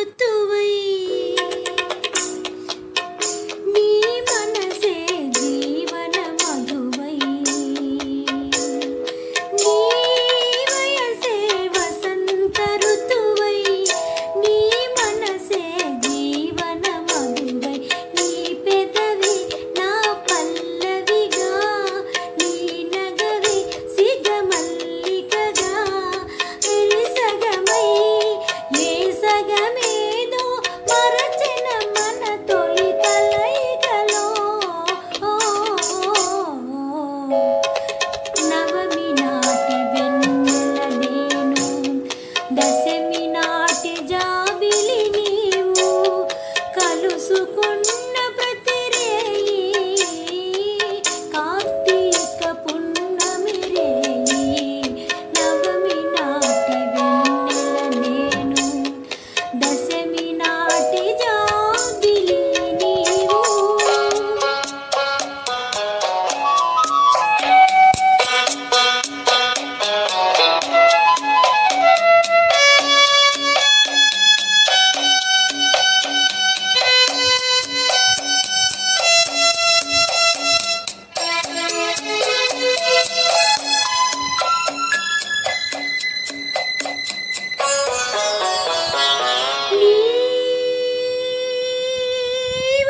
ఋతువై నీ మనసే జీవన మధువై నీ వయసే వసంత ఋతువై నీ మనసే జీవన మధువై నీ పెదవి నా పల్లవిగా నీ నగవి సిగమల్లికగా ఎరిసగమై ఏ సగమేదో మరచిన మన తొలి కలయికలో నవమి నాటి వెన్నెల నేను దశమి నాటి జాబిలి నీవు కలుసుకున్న ప్రతి రేయి కార్తీక పున్నమి రేయి నవమి నాటి వెన్నెల నేను దశమి నాటి జాబిలి నీవు నీ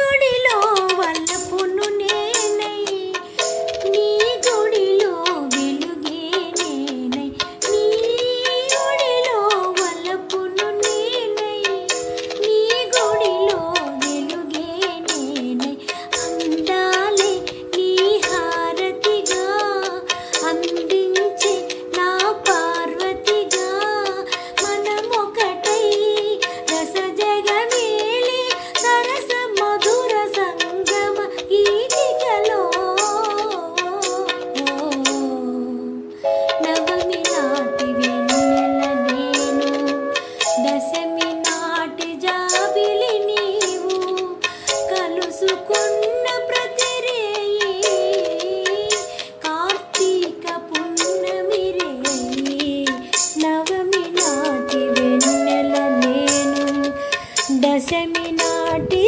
ఒడిలో వల్లపును నేనై నీ గుడిలో వెలుగే నేనై నీ ఒడిలో వల్లపును నేనై నీ గుడిలో వెలుగే నేనై అందాలే నీ హారతిగా అందించే నా పార్వతిగా మనమొకటై రస జగమేలి సరస మధుర సంగమ గీతికలో నవమి నాటి వెన్నెల నేను దశమి నాటి జాబిలి నీవు కలుసుకున్న ప్రతి రేయి కార్తీక పున్నమి రేయి నవమి నాటి వెన్నెల నేను దశమి నాటి